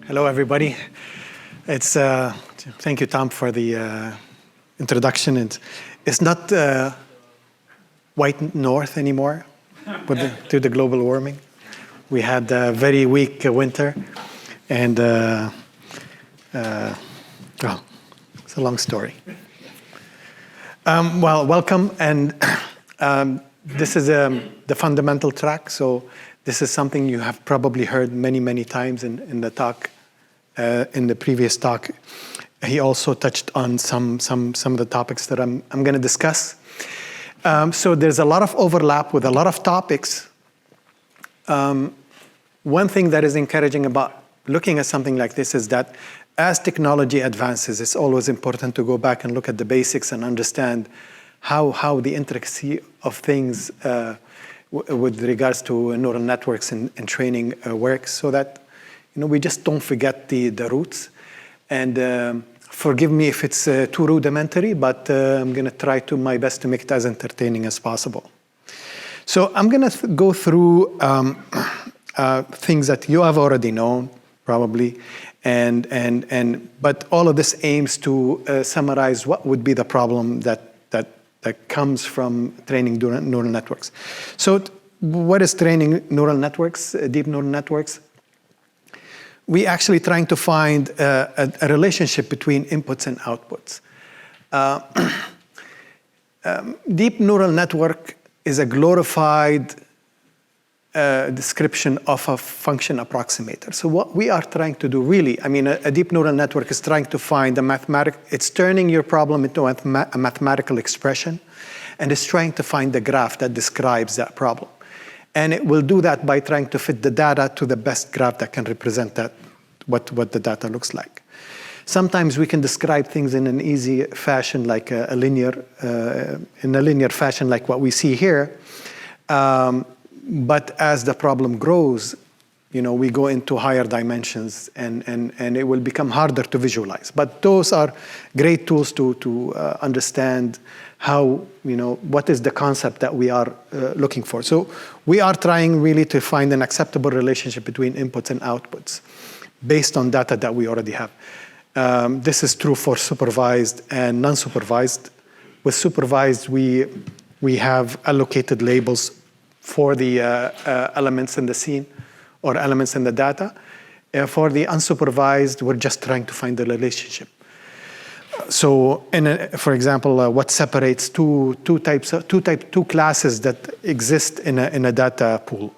Hello, everybody. Thank you, Tom, for the introduction. It's not white north anymore due to global warming. We had a very weak winter, and it's a long story. Well, welcome, and this is the fundamental track. So this is something you have probably heard many, many times in the talk. In the previous talk, he also touched on some of the topics that I'm going to discuss. So there's a lot of overlap with a lot of topics. One thing that is encouraging about looking at something like this is that as technology advances, it's always important to go back and look at the basics and understand how the intricacy of things with regards to neural networks and training works, so that we just don't forget the roots. And forgive me if it's too rudimentary, but I'm going to try my best to make it as entertaining as possible. So I'm going to go through things that you have already known, probably, but all of this aims to summarize what would be the problem that comes from training neural networks. So what is training neural networks, deep neural networks? We actually trying to find a relationship between inputs and outputs. Deep neural network is a glorified description of a function approximator. So what we are trying to do really, a deep neural network is trying to find it's turning your problem into a mathematical expression, and it's trying to find the graph that describes that problem. And it will do that by trying to fit the data to the best graph that can represent that, what the data looks like. Sometimes we can describe things in an easy fashion, like in a linear fashion, like what we see here. But as the problem grows, we go into higher dimensions, and it will become harder to visualize. But those are great tools to understand how, what is the concept that we are looking for. So we are trying really to find an acceptable relationship between inputs and outputs based on data that we already have. This is true for supervised and non-supervised. With supervised, we have allocated labels for the elements in the scene or elements in the data. For the unsupervised, we're just trying to find the relationship. So, for example, what separates two classes that exist in a data pool?